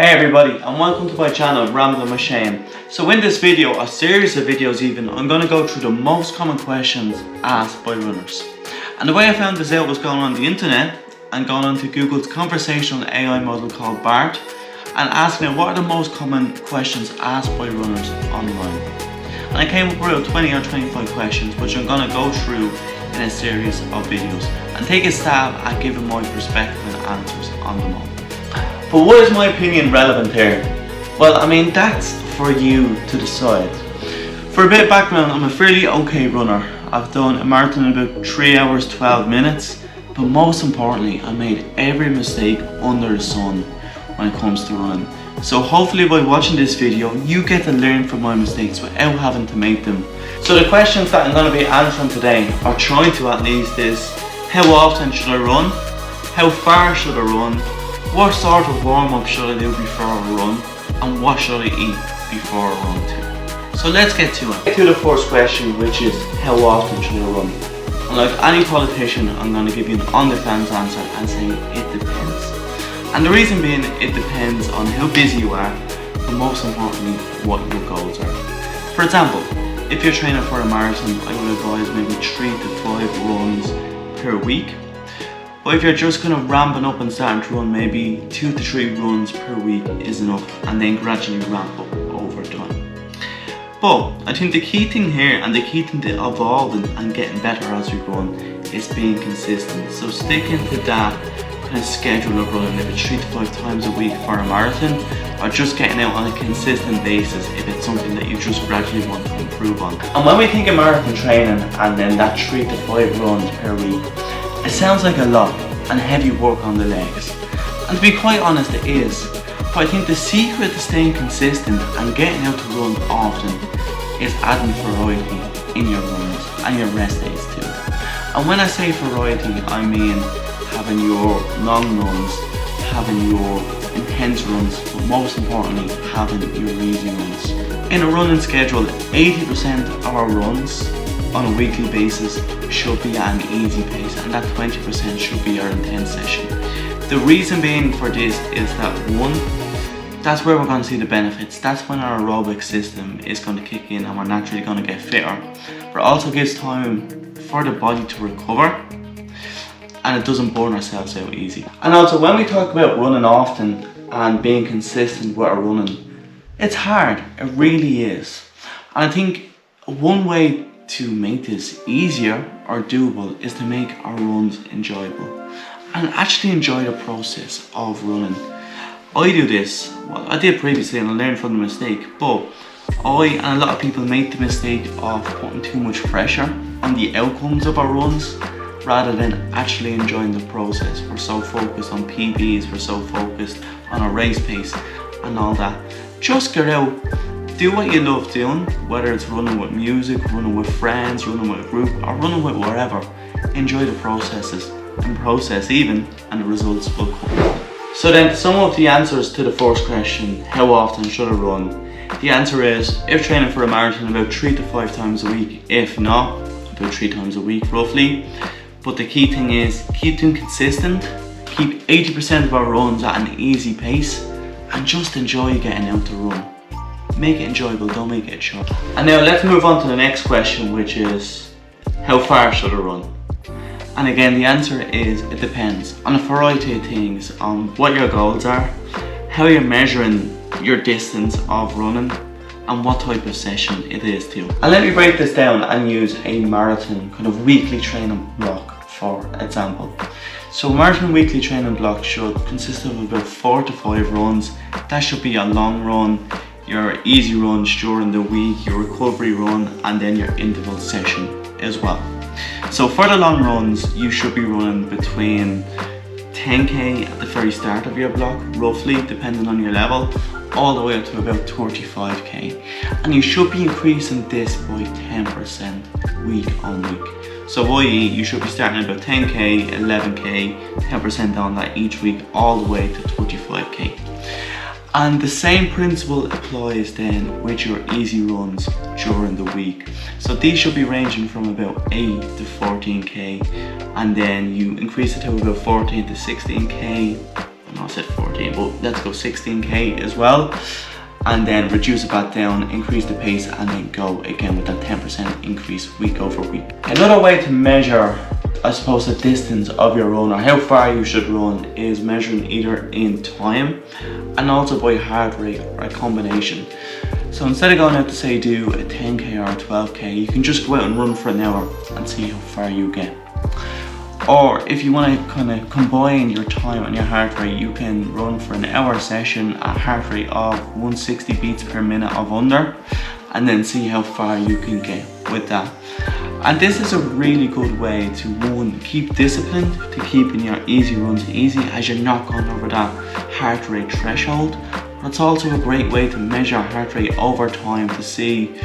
Hey everybody, and welcome to my channel Rambling with Shane. So in this video, a series of videos even, I'm going to go through the most common questions asked by runners. And the way I found this out was going on the internet and going on to Google's conversational AI model called BART and asking it what are the most common questions asked by runners online. And I came up with about 20 or 25 questions which I'm going to go through in a series of videos and take a stab at giving my perspective and answers on them all. But what is my opinion relevant here? Well, I mean, that's for you to decide. For a bit of background, I'm a fairly okay runner. I've done a marathon in about 3 hours 12 minutes, but most importantly, I made every mistake under the sun when it comes to running. So hopefully by watching this video, you get to learn from my mistakes without having to make them. So the questions that I'm going to be answering today, or trying to at least, is how often should I run? How far should I run? What sort of warm-up should I do before I run? And what should I eat before I run too? So let's get to it. Get to the first question, which is how often should I run? And like any politician, I'm going to give you an on-the-fence answer and say it depends. And the reason being, it depends on how busy you are, but most importantly, what your goals are. For example, if you're training for a marathon, I would advise maybe 3 to 5 runs per week. But if you're just kind of ramping up and starting to run, maybe 2 to 3 runs per week is enough, and then gradually ramp up over time. But I think the key thing here, and the key thing to evolving and getting better as we run, is being consistent. So sticking to that kind of schedule of running, maybe 3 to 5 times a week for a marathon, or just getting out on a consistent basis if it's something that you just gradually want to improve on. And when we think of marathon training and then that 3 to 5 runs per week, it sounds like a lot and heavy work on the legs. And to be quite honest, it is. But I think the secret to staying consistent and getting out to run often is adding variety in your runs and your rest days too. And when I say variety, I mean having your long runs, having your intense runs, but most importantly, having your easy runs. In a running schedule, 80% of our runs on a weekly basis should be at an easy pace, and that 20% should be our intense session. The reason being for this is that one, that's where we're going to see the benefits. That's when our aerobic system is going to kick in and we're naturally going to get fitter. But it also gives time for the body to recover, and it doesn't burn ourselves out easy. And also when we talk about running often and being consistent with our running, it's hard, it really is. And I think one way to make this easier or doable is to make our runs enjoyable and actually enjoy the process of running. I do this, well I did previously and I learned from the mistake, but I and a lot of people make the mistake of putting too much pressure on the outcomes of our runs rather than actually enjoying the process. We're so focused on PBs, we're so focused on our race pace and all that. Just get out, do what you love doing, whether it's running with music, running with friends, running with a group, or running with whatever. Enjoy the processes and process even, and the results will come. So then to sum up the answers to the first question, how often should I run? The answer is, if training for a marathon, about 3 to 5 times a week. If not, about 3 times a week roughly. But the key thing is, keep them consistent, keep 80% of our runs at an easy pace, and just enjoy getting out to run. Make it enjoyable, don't make it a chore. And now let's move on to the next question, which is, how far should I run? And again, the answer is, it depends on a variety of things, on what your goals are, how you're measuring your distance of running, and what type of session it is too. And let me break this down and use a marathon kind of weekly training block for example. So a marathon weekly training block should consist of about 4 to 5 runs. That should be a long run, your easy runs during the week, your recovery run, and then your interval session as well. So for the long runs, you should be running between 10k at the very start of your block, roughly, depending on your level, all the way up to about 35k. And you should be increasing this by 10% week on week. So i.e. you should be starting at about 10k, 11k, 10% on that each week, all the way to 35k. And the same principle applies then with your easy runs during the week. So these should be ranging from about 8 to 14k, and then you increase it to about 14 to 16k no, I said 14, but let's go 16k as well. And then reduce it back down, increase the pace, and then go again with that 10% increase week over week. Another way to measure, I suppose, the distance of your run or how far you should run is measuring either in time and also by heart rate or a combination. So instead of going out to say do a 10k or a 12k, you can just go out and run for an hour and see how far you get. Or if you want to kind of combine your time and your heart rate, you can run for an hour session at a heart rate of 160 beats per minute of under, and then see how far you can get with that. And this is a really good way to, one, keep disciplined, to keeping your easy runs easy as you're not going over that heart rate threshold. But it's also a great way to measure heart rate over time to see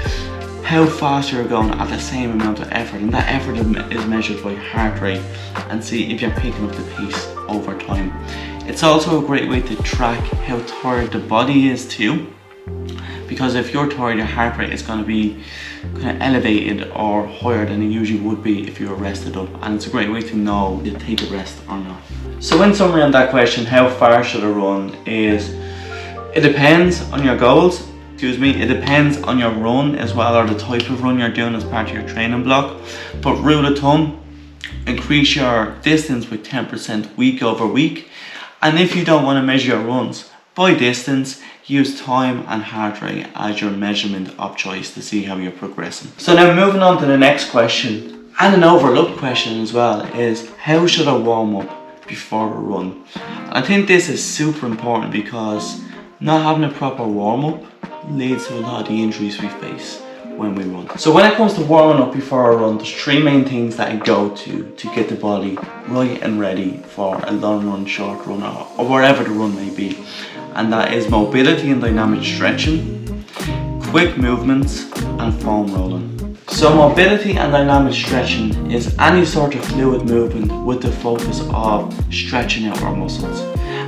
how fast you're going at the same amount of effort, and that effort is measured by heart rate, and see if you're picking up the pace over time. It's also a great way to track how tired the body is too, because if you're tired, your heart rate is going to be kind of elevated or higher than it usually would be if you were rested up, and it's a great way to know to take a rest or not. So in summary on that question, how far should I run, is it depends on your goals. It depends on your run as well, or the type of run you're doing as part of your training block. But rule of thumb, increase your distance with 10% week over week. And if you don't want to measure your runs by distance, use time and heart rate as your measurement of choice to see how you're progressing. So now moving on to the next question, and an overlooked question as well, is how should I warm up before a run? And I think this is super important because not having a proper warm up leads to a lot of the injuries we face when we run. So when it comes to warming up before a run, there's three main things that I go to get the body right and ready for a long run, short run, or wherever the run may be. And that is mobility and dynamic stretching, quick movements, and foam rolling. So mobility and dynamic stretching is any sort of fluid movement with the focus of stretching out our muscles.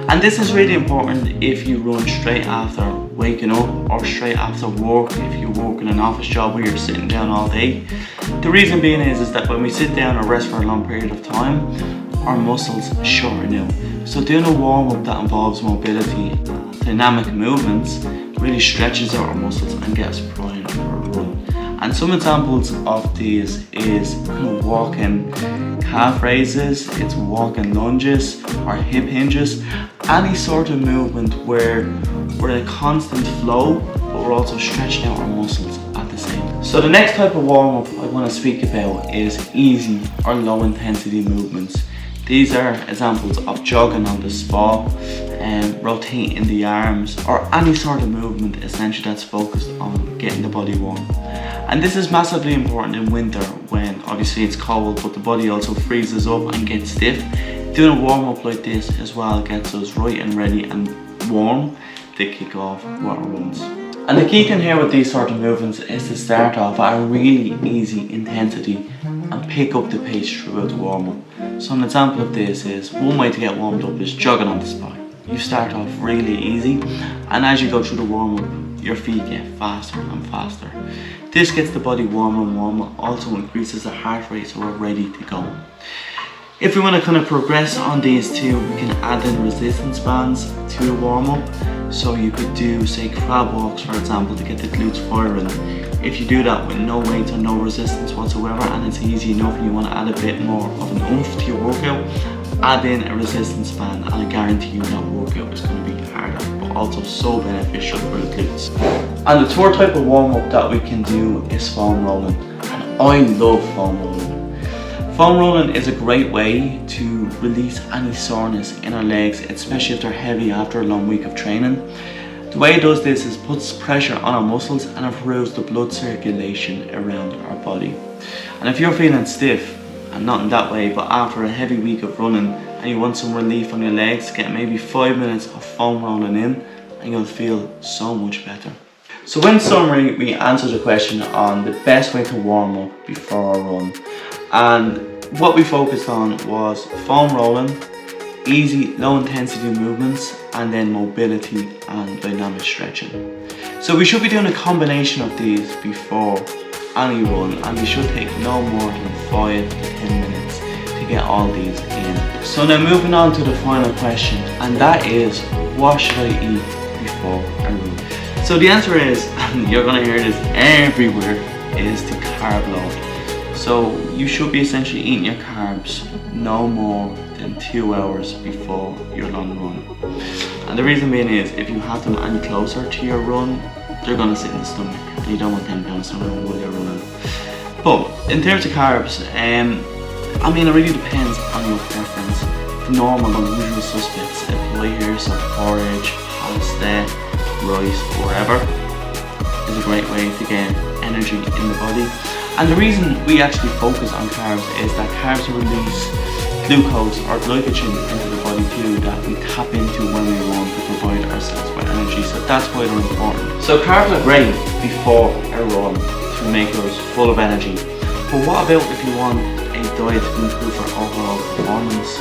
And this is really important if you run straight after waking up or straight after work, if you work in an office job where you're sitting down all day. The reason being is that when we sit down or rest for a long period of time, our muscles shorten out. So doing a warm up that involves mobility and dynamic movements really stretches out our muscles and gets primed for a run. And some examples of these is kind of walking calf raises, it's walking lunges or hip hinges, any sort of movement where we're in a constant flow but we're also stretching out our muscles at the same time. So the next type of warm up I want to speak about is easy or low intensity movements. These are examples of jogging on the spot, rotating the arms, or any sort of movement essentially that's focused on getting the body warm. And this is massively important in winter when obviously it's cold but the body also freezes up and gets stiff. Doing a warm up like this as well gets us right and ready and warm to kick off our runs. And the key thing here with these sort of movements is to start off at a really easy intensity and pick up the pace throughout the warm up. So an example of this is, one way to get warmed up is jogging on the spot. You start off really easy, and as you go through the warm up, your feet get faster and faster. This gets the body warmer and warmer, also increases the heart rate so we're ready to go. If we want to kind of progress on these two, we can add in resistance bands to the warm up. So you could do, say, crab walks for example, to get the glutes firing. If you do that with no weight or no resistance whatsoever, and it's easy enough and you want to add a bit more of an oomph to your workout, add in a resistance band, and I guarantee you that workout is going to be harder but also so beneficial for the glutes. And the third type of warm up that we can do is foam rolling, and I love foam rolling. Foam rolling is a great way to release any soreness in our legs, especially if they're heavy after a long week of training. The way it does this is puts pressure on our muscles and improves the blood circulation around our body. And if you're feeling stiff, and not in that way, but after a heavy week of running and you want some relief on your legs, get maybe 5 minutes of foam rolling in and you'll feel so much better. So in summary, we answered the question on the best way to warm up before a run. And what we focused on was foam rolling, easy low intensity movements, and then mobility and dynamic stretching. So we should be doing a combination of these before any run, and they should take no more than 5 to 10 minutes to get all these in. So now moving on to the final question, and that is, what should I eat before I run? So the answer is, and you're gonna hear this everywhere, is the carb load. So you should be essentially eating your carbs no more than 2 hours before your long run. And the reason being is, if you have them any closer to your run, they're gonna sit in the stomach. And you don't want them bouncing around while you're running. But in terms of carbs, I mean, it really depends on your preference. The normal, usual suspects apply here, so porridge, pasta, rice, whatever, is a great way to get energy in the body. And the reason we actually focus on carbs is that carbs release glucose or glycogen into the body too, that we tap into when we run to provide ourselves with energy. So that's why they're important. So carbs are great before a run to make us full of energy. But what about if you want a diet to improve your overall performance?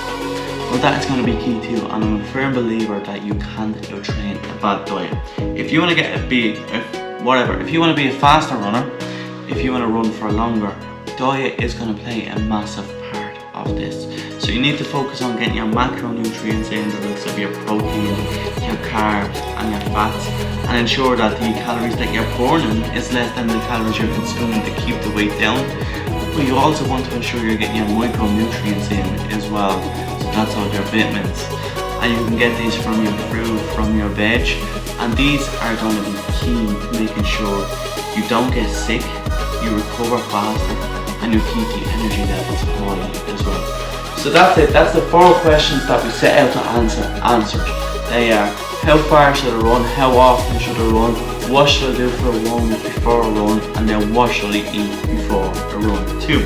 Well, that is going to be key too, and I'm a firm believer that you can't train a bad diet. If you want to get if you want to be a faster runner, if you want to run for longer, diet is going to play a massive part of this. So you need to focus on getting your macronutrients in, the likes of your protein, your carbs and your fats, and ensure that the calories that you're burning is less than the calories you're consuming to keep the weight down. But you also want to ensure you're getting your micronutrients in as well. So that's all your vitamins. And you can get these from your fruit, from your veg, and these are going to be key to making sure you don't get sick, you recover faster, and you keep the energy levels high as well. So that's it. That's the 4 questions that we set out to answer. They are: how far should I run? How often should I run? What should I do for a run before a run? And then what should I eat before a run too?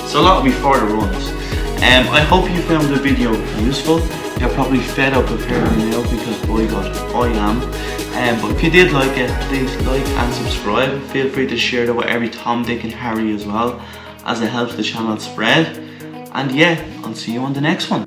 So a lot before the runs. I hope you found the video useful. You're probably fed up of hearing me now, because boy God, I am. But if you did like it, please like and subscribe. Feel free to share it with every Tom, Dick and Harry as well, as it helps the channel spread. And yeah, I'll see you on the next one.